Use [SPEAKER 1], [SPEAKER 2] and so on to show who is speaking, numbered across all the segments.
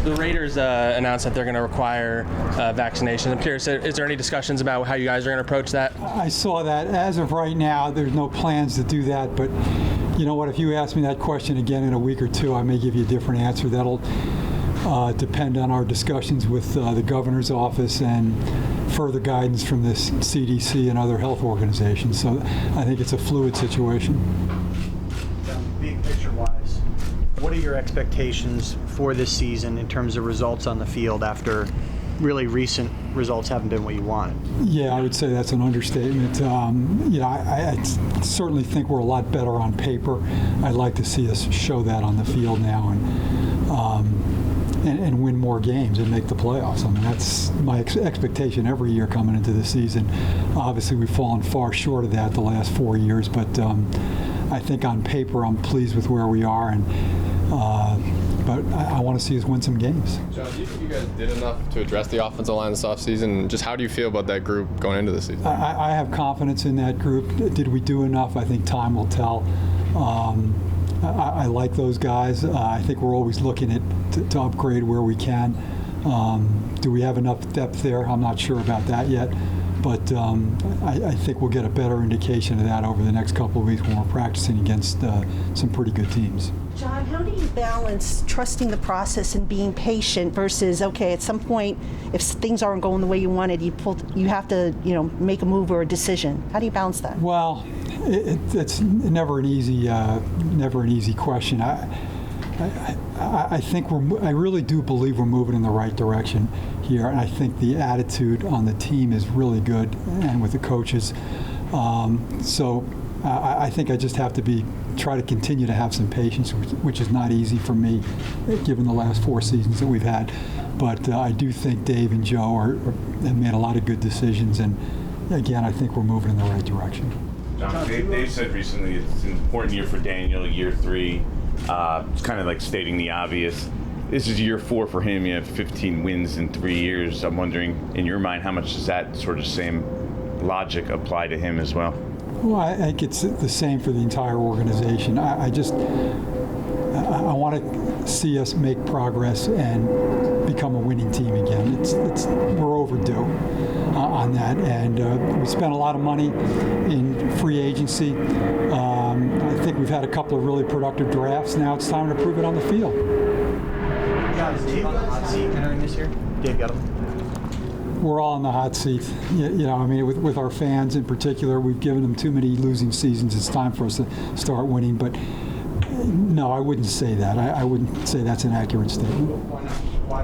[SPEAKER 1] The Raiders announced that they're going to require vaccinations. I'm curious, is there any discussions about how you guys are going to approach that?
[SPEAKER 2] I saw that. As of right now, there's no plans to do that, but you know what, if you ask me that question again in a week or two, I may give you a different answer. That'll depend on our discussions with the governor's office and further guidance from the CDC and other health organizations. So I think it's a fluid situation.
[SPEAKER 3] Big picture-wise, what are your expectations for this season in terms of results on the field after really recent results haven't been what you wanted?
[SPEAKER 2] Yeah, I would say that's an understatement. I certainly think we're a lot better on paper. I'd like to see us show that on the field now and win more games and make the playoffs. I mean, that's my expectation every year coming into the season. Obviously, we've fallen far short of that the last 4 years, but I think on paper I'm pleased with where we are, but I want to see us win some games.
[SPEAKER 4] John, do you think you guys did enough to address the offensive line this offseason? Just how do you feel about that group going into the season?
[SPEAKER 2] I have confidence in that group. Did we do enough? I think time will tell. I like those guys. I think we're always looking to upgrade where we can. Do we have enough depth there? I'm not sure about that yet. But I think we'll get a better indication of that over the next couple of weeks when we're practicing against some pretty good teams.
[SPEAKER 5] John, how do you balance trusting the process and being patient versus, okay, at some point, if things aren't going the way you wanted, you have to, make a move or a decision. How do you balance that?
[SPEAKER 2] Well, it's never an easy question. I think I really do believe we're moving in the right direction here, and I think the attitude on the team is really good, and with the coaches. So I think I just have to try to continue to have some patience, which is not easy for me, given the last 4 seasons that we've had. But I do think Dave and Joe have made a lot of good decisions, and again, I think we're moving in the right direction.
[SPEAKER 6] John, Dave said recently it's an important year for Daniel, year 3. It's kind of like stating the obvious. This is year 4 for him. You have 15 wins in 3 years. I'm wondering, in your mind, how much does that sort of same logic apply to him as well?
[SPEAKER 2] Well, I think it's the same for the entire organization. I want to see us make progress and become a winning team again. We're overdue on that, and we spent a lot of money in free agency. I think we've had a couple of really productive drafts. Now it's time to prove it on the field.
[SPEAKER 3] John, is Dave on the hot seat entering this year? Dave got him.
[SPEAKER 2] We're all in the hot seat. With our fans in particular, we've given them too many losing seasons. It's time for us to start winning. But no, I wouldn't say that. I wouldn't say that's an accurate statement.
[SPEAKER 3] Why not?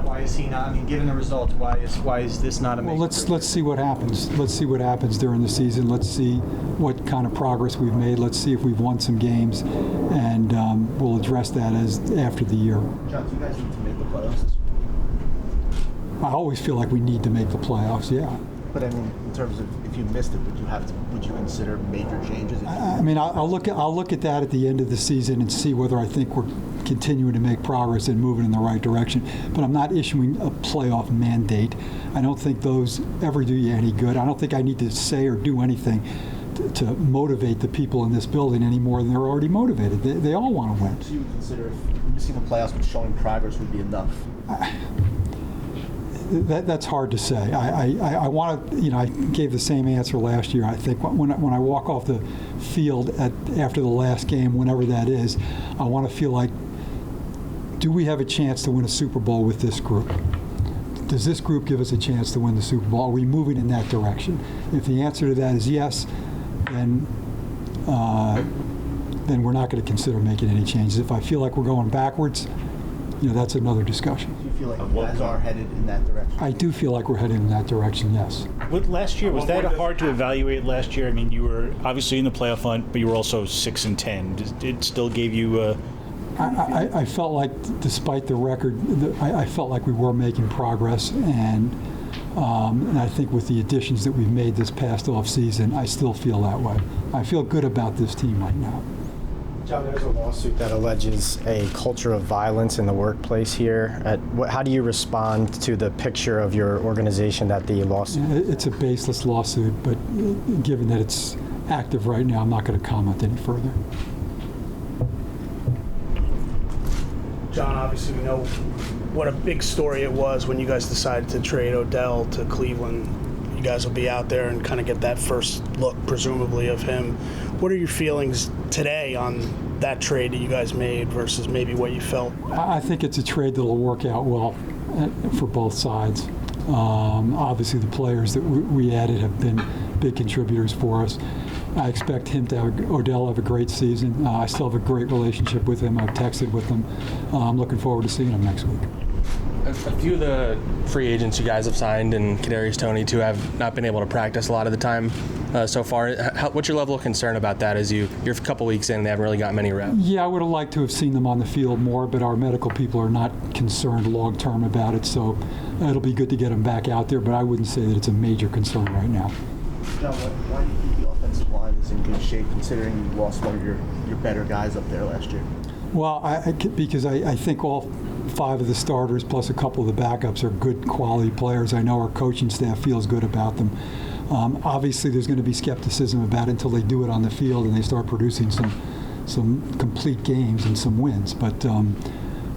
[SPEAKER 3] Why is he not? I mean, given the results, why is this not a major?
[SPEAKER 2] Well, let's see what happens. Let's see what happens during the season. Let's see what kind of progress we've made. Let's see if we've won some games, and we'll address that after the year.
[SPEAKER 7] John, do you guys need to make the playoffs this year?
[SPEAKER 2] I always feel like we need to make the playoffs. Yeah.
[SPEAKER 7] But I mean, in terms of if you missed it, would you consider major changes?
[SPEAKER 2] I'll look at that at the end of the season and see whether I think we're continuing to make progress and moving in the right direction. But I'm not issuing a playoff mandate. I don't think those ever do you any good. I don't think I need to say or do anything to motivate the people in this building any more than they're already motivated. They all want to win.
[SPEAKER 7] So you would consider if missing the playoffs but showing progress would be enough?
[SPEAKER 2] That's hard to say. I want to, I gave the same answer last year. I think when I walk off the field after the last game, whenever that is, I want to feel like, do we have a chance to win a Super Bowl with this group? Does this group give us a chance to win the Super Bowl? Are we moving in that direction? If the answer to that is yes, then we're not going to consider making any changes. If I feel like we're going backwards, that's another discussion.
[SPEAKER 7] Do you feel like you guys are headed in that direction?
[SPEAKER 2] I do feel like we're heading in that direction, yes.
[SPEAKER 8] With last year, was that hard to evaluate last year? I mean, you were obviously in the playoff hunt, but you were also 6-10. It still gave you
[SPEAKER 2] I felt like, despite the record, I felt like we were making progress, and I think with the additions that we've made this past off season, I still feel that way. I feel good about this team right now.
[SPEAKER 9] John, there's a lawsuit that alleges a culture of violence in the workplace here. How do you respond to the picture of your organization that the lawsuit?
[SPEAKER 2] It's a baseless lawsuit, but given that it's active right now, I'm not going to comment any further.
[SPEAKER 10] John, obviously we know what a big story it was when you guys decided to trade Odell to Cleveland. You guys will be out there and kind of get that first look, presumably, of him. What are your feelings today on that trade that you guys made versus maybe what you felt?
[SPEAKER 2] I think it's a trade that'll work out well for both sides. Obviously, the players that we added have been big contributors for us. I expect him to have Odell have a great season. I still have a great relationship with him. I've texted with him. I'm looking forward to seeing him next week.
[SPEAKER 1] A few of the free agents you guys have signed, and Kadarius Toney too, have not been able to practice a lot of the time so far. What's your level of concern about that? As you're a couple weeks in, they haven't really got many reps.
[SPEAKER 2] Yeah, I would have liked to have seen them on the field more, but our medical people are not concerned long term about it. So it'll be good to get them back out there, but I wouldn't say that it's a major concern right now.
[SPEAKER 7] John, why do you think the offensive line is in good shape, considering you lost one of your better guys up there last year?
[SPEAKER 2] Well, because I think all 5 of the starters plus a couple of the backups are good quality players. I know our coaching staff feels good about them. Obviously, there's going to be skepticism about it until they do it on the field and they start producing some complete games and some wins. But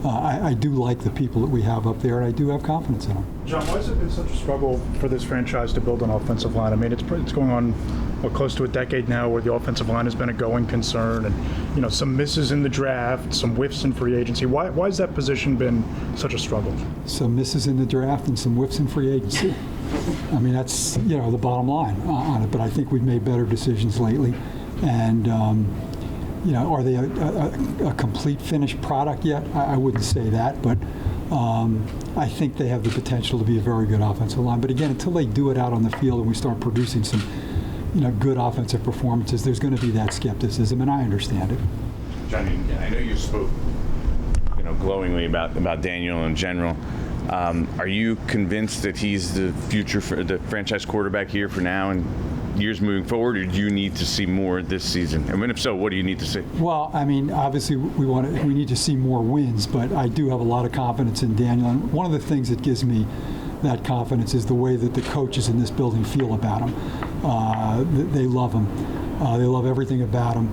[SPEAKER 2] I do like the people that we have up there, and I do have confidence in them.
[SPEAKER 11] John, why has it been such a struggle for this franchise to build an offensive line? I mean, it's going on close to a decade now where the offensive line has been a going concern, and some misses in the draft, some whiffs in free agency. Why has that position been such a struggle?
[SPEAKER 2] Some misses in the draft and some whiffs in free agency. I mean, that's the bottom line on it. But I think we've made better decisions lately, and are they a complete finished product yet? I wouldn't say that, but I think they have the potential to be a very good offensive line. But again, until they do it out on the field and we start producing some good offensive performances, there's going to be that skepticism, and I understand it.
[SPEAKER 6] John, I know you spoke, glowingly about Daniel in general. Are you convinced that he's the future for the franchise quarterback here for now and years moving forward, or do you need to see more this season? And if so, what do you need to see?
[SPEAKER 2] Well, I mean, obviously we need to see more wins, but I do have a lot of confidence in Daniel. And one of the things that gives me that confidence is the way that the coaches in this building feel about him. They love him. They love everything about him.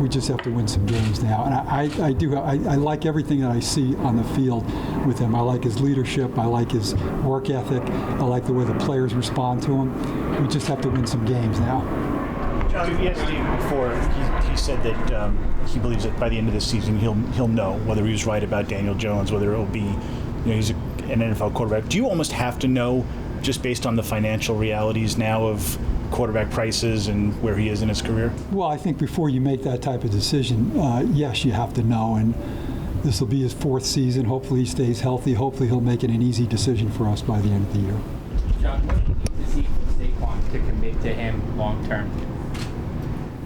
[SPEAKER 2] We just have to win some games now. And I like everything that I see on the field with him. I like his leadership. I like his work ethic. I like the way the players respond to him. We just have to win some games now.
[SPEAKER 8] John, yesterday before, he said that he believes that by the end of the season he'll know whether he was right about Daniel Jones, whether it'll be, he's an NFL quarterback. Do you almost have to know just based on the financial realities now of quarterback prices and where he is in his career?
[SPEAKER 2] Well, I think before you make that type of decision, yes, you have to know. And this will be his 4th season. Hopefully he stays healthy. Hopefully he'll make it an easy decision for us by the end of the year.
[SPEAKER 12] John, what do you need to see from Saquon to commit to him long term?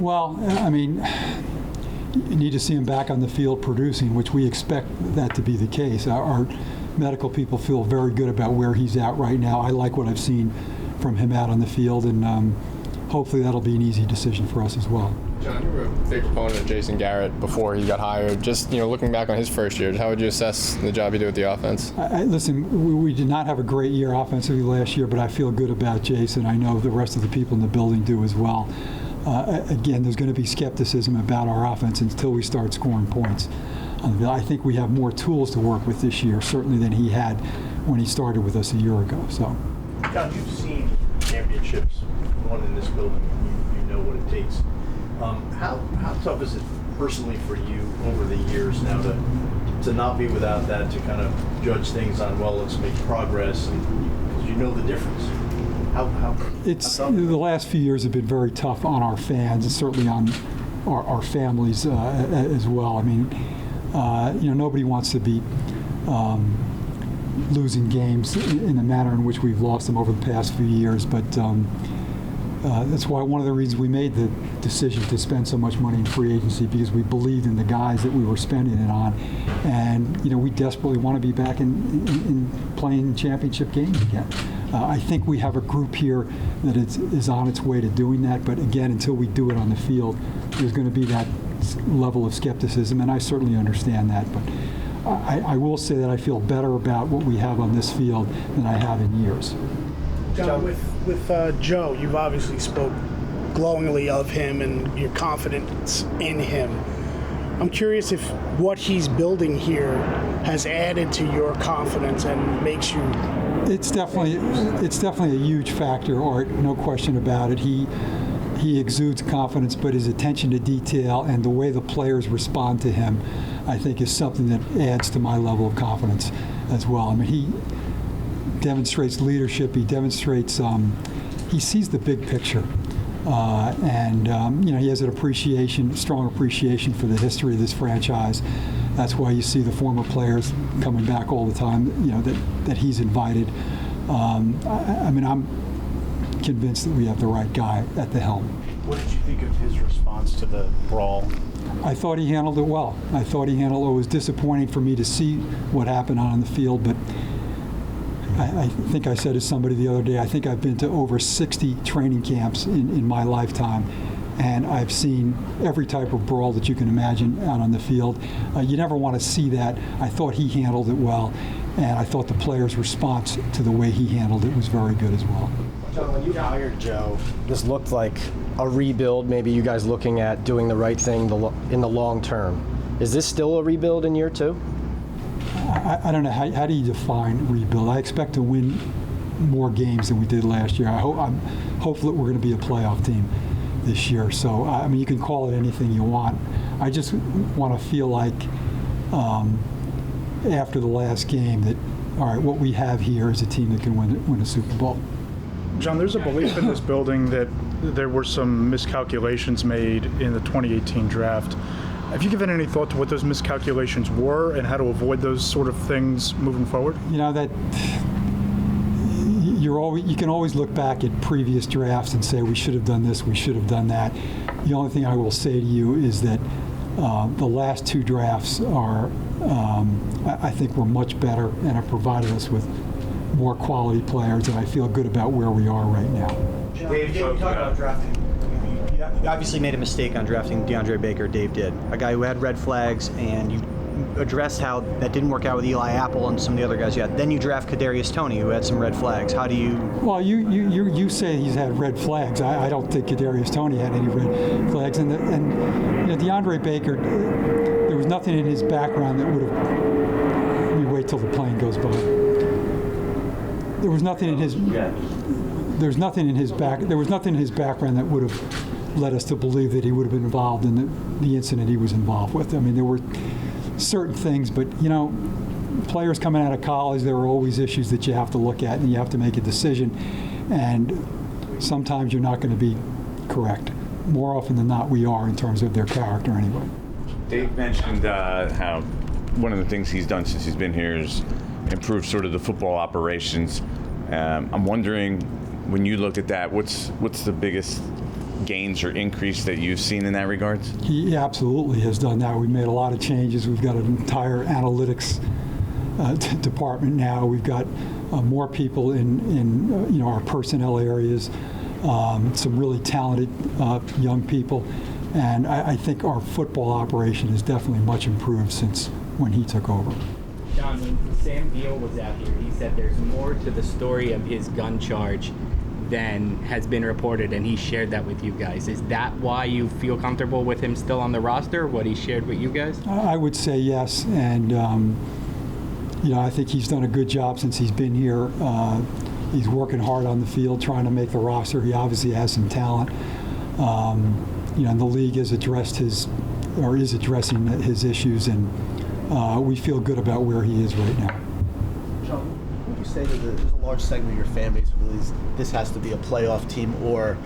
[SPEAKER 2] Well, I mean, you need to see him back on the field producing, which we expect that to be the case. Our medical people feel very good about where he's at right now. I like what I've seen from him out on the field, and hopefully that'll be an easy decision for us as well.
[SPEAKER 4] John, you were a big proponent of Jason Garrett before he got hired. Just looking back on his first year, how would you assess the job he did with the offense?
[SPEAKER 2] Listen, we did not have a great year offensively last year, but I feel good about Jason. I know the rest of the people in the building do as well. Again, there's going to be skepticism about our offense until we start scoring points. I think we have more tools to work with this year, certainly than he had when he started with us a year ago. So,
[SPEAKER 13] John, you've seen championships won in this building. You know what it takes. How tough is it personally for you over the years now to not be without that, to kind of judge things on, well, let's make progress, because you know the difference?
[SPEAKER 2] The last few years have been very tough on our fans and certainly on our families as well. I mean, nobody wants to be losing games in the manner in which we've lost them over the past few years, but that's why one of the reasons we made the decision to spend so much money in free agency, because we believed in the guys that we were spending it on, and we desperately want to be back in playing championship games again. I think we have a group here that is on its way to doing that, but again, until we do it on the field, there's going to be that level of skepticism, and I certainly understand that. But I will say that I feel better about what we have on this field than I have in years.
[SPEAKER 10] John, with Joe, you've obviously spoke glowingly of him and your confidence in him. I'm curious if what he's building here has added to your confidence and makes you.
[SPEAKER 2] It's definitely a huge factor, Art. No question about it. He exudes confidence, but his attention to detail and the way the players respond to him, I think, is something that adds to my level of confidence as well. I mean, he demonstrates leadership. He demonstrates he sees the big picture. He has a strong appreciation for the history of this franchise. That's why you see the former players coming back all the time, that he's invited. I'm convinced that we have the right guy at the helm.
[SPEAKER 8] What did you think of his response to the brawl?
[SPEAKER 2] I thought he handled it well. It was disappointing for me to see what happened on the field, but I think I said to somebody the other day, I think I've been to over 60 training camps in my lifetime, and I've seen every type of brawl that you can imagine out on the field. You never want to see that. I thought he handled it well, and I thought the players' response to the way he handled it was very good as well.
[SPEAKER 9] John, when you hired Joe, this looked like a rebuild, maybe you guys looking at doing the right thing in the long term. Is this still a rebuild in year two?
[SPEAKER 2] I don't know. How do you define rebuild? I expect to win more games than we did last year. I'm hopeful that we're going to be a playoff team this year. So, you can call it anything you want. I just want to feel like after the last game that, all right, what we have here is a team that can win a Super Bowl.
[SPEAKER 11] John, there's a belief in this building that there were some miscalculations made in the 2018 draft. Have you given any thought to what those miscalculations were and how to avoid those sort of things moving forward?
[SPEAKER 2] That you can always look back at previous drafts and say we should have done this, we should have done that. The only thing I will say to you is that the last two drafts are, I think, were much better and have provided us with more quality players, and I feel good about where we are right now.
[SPEAKER 3] Dave, you talk about drafting. You obviously made a mistake on drafting Deandre Baker. Dave did. A guy who had red flags, and you addressed how that didn't work out with Eli Apple and some of the other guys you had. Then you draft Kadarius Toney, who had some red flags. How do you?
[SPEAKER 2] Well, you say he's had red flags. I don't think Kadarius Toney had any red flags. And Deandre Baker, there was nothing in his background that would have. Let me wait till the plane goes by. There was nothing in his. There was nothing in his background that would have led us to believe that he would have been involved in the incident he was involved with. There were certain things, but players coming out of college, there are always issues that you have to look at, and you have to make a decision. And sometimes you're not going to be correct. More often than not, we are in terms of their character, anyway.
[SPEAKER 6] Dave mentioned how one of the things he's done since he's been here is improve sort of the football operations. I'm wondering, when you look at that, what's the biggest gains or increase that you've seen in that regards?
[SPEAKER 2] He absolutely has done that. We've made a lot of changes. We've got an entire analytics department now. We've got more people in our personnel areas, some really talented young people, and I think our football operation is definitely much improved since when he took over.
[SPEAKER 12] John, when Sam Beal was out here, he said there's more to the story of his gun charge than has been reported, and he shared that with you guys. Is that why you feel comfortable with him still on the roster, what he shared with you guys?
[SPEAKER 2] I would say yes, and I think he's done a good job since he's been here. He's working hard on the field, trying to make the roster. He obviously has some talent. And the league has addressed is addressing his issues, and we feel good about where he is right now.
[SPEAKER 7] John, what would you say to there's a large segment of your fan base who believes this has to be a playoff team, or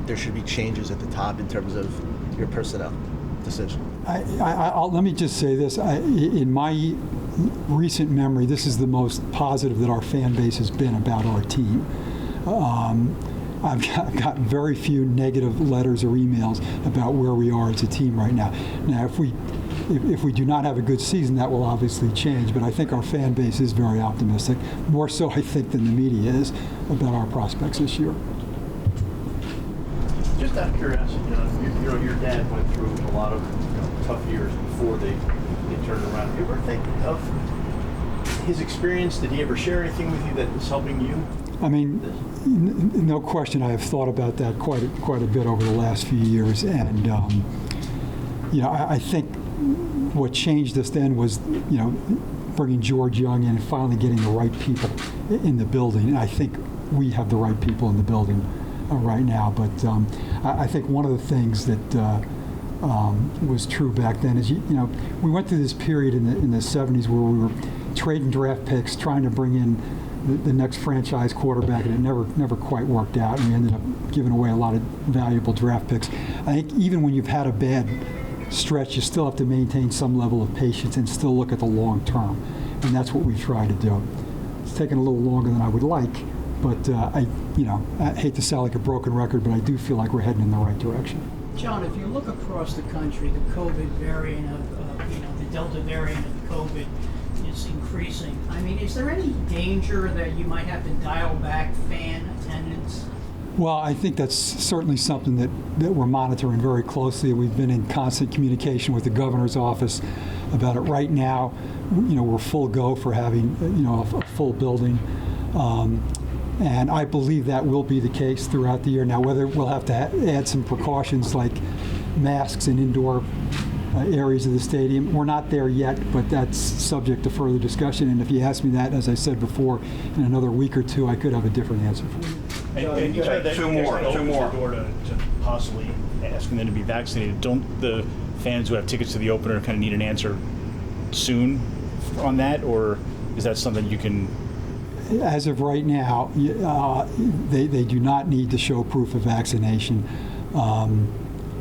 [SPEAKER 7] there should be changes at the top in terms of your personnel decision?
[SPEAKER 2] Let me just say this. In my recent memory, this is the most positive that our fan base has been about our team. I've gotten very few negative letters or emails about where we are as a team right now. Now, if we do not have a good season, that will obviously change, but I think our fan base is very optimistic, more so, I think, than the media is about our prospects this year.
[SPEAKER 13] Just out of curiosity, your dad went through a lot of tough years before they turned around. Do you ever think of his experience? Did he ever share anything with you that was helping you?
[SPEAKER 2] I mean, no question, I have thought about that quite a bit over the last few years, and I think what changed us then was, bringing George Young in and finally getting the right people in the building. And I think we have the right people in the building right now. But I think one of the things that was true back then is, we went through this period in the 70s where we were trading draft picks, trying to bring in the next franchise quarterback, and it never quite worked out, and we ended up giving away a lot of valuable draft picks. I think even when you've had a bad stretch, you still have to maintain some level of patience and still look at the long term, and that's what we try to do. It's taken a little longer than I would like, but I hate to sound like a broken record, but I do feel like we're heading in the right direction.
[SPEAKER 14] John, if you look across the country, the COVID variant of, the Delta variant of COVID is increasing. I mean, is there any danger that you might have to dial back fan attendance?
[SPEAKER 2] Well, I think that's certainly something that we're monitoring very closely. We've been in constant communication with the governor's office about it. Right now, we're full go for having, a full building. And I believe that will be the case throughout the year. Now, whether we'll have to add some precautions like masks in indoor areas of the stadium, we're not there yet, but that's subject to further discussion. And if you ask me that, as I said before, in another week or two, I could have a different answer for you.
[SPEAKER 8] And you said that
[SPEAKER 6] Two more.
[SPEAKER 8] The door to possibly asking them to be vaccinated. Don't the fans who have tickets to the opener kind of need an answer soon on that, or is that something you can?
[SPEAKER 2] As of right now, they do not need to show proof of vaccination.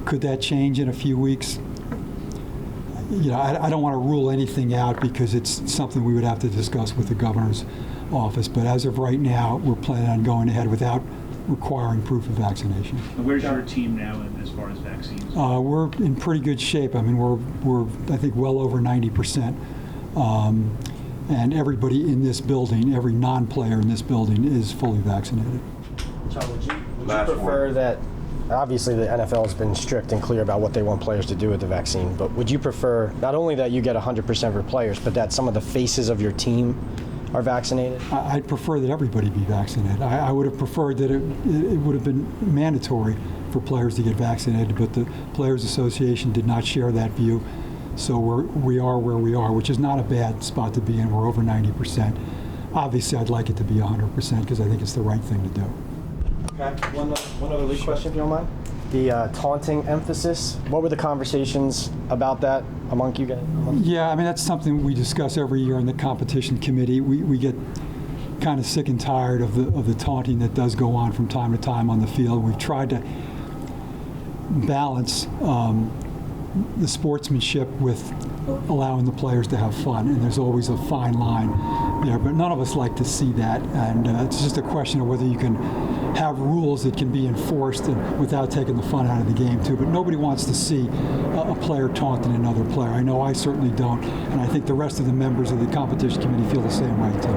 [SPEAKER 2] Could that change in a few weeks? I don't want to rule anything out because it's something we would have to discuss with the governor's office. But as of right now, we're planning on going ahead without requiring proof of vaccination.
[SPEAKER 11] Where's your team now as far as vaccines?
[SPEAKER 2] We're in pretty good shape. I mean, we're I think well over 90%. And everybody in this building, every non-player in this building is fully vaccinated.
[SPEAKER 9] John, would you prefer that, obviously the NFL has been strict and clear about what they want players to do with the vaccine, but would you prefer not only that you get 100% of your players, but that some of the faces of your team are vaccinated?
[SPEAKER 2] I'd prefer that everybody be vaccinated. I would have preferred that it would have been mandatory for players to get vaccinated, but the Players Association did not share that view. So we are where we are, which is not a bad spot to be in. We're over 90%. Obviously, I'd like it to be 100% because I think it's the right thing to do.
[SPEAKER 9] Okay, one other league question, if you don't mind. The taunting emphasis, what were the conversations about that among you guys?
[SPEAKER 2] Yeah, I mean, that's something we discuss every year in the competition committee. We get kind of sick and tired of the taunting that does go on from time to time on the field. We've tried to balance the sportsmanship with allowing the players to have fun, and there's always a fine line there, but none of us like to see that, and it's just a question of whether you can have rules that can be enforced and without taking the fun out of the game too. But nobody wants to see a player taunting another player. I know I certainly don't, and I think the rest of the members of the competition committee feel the same way too.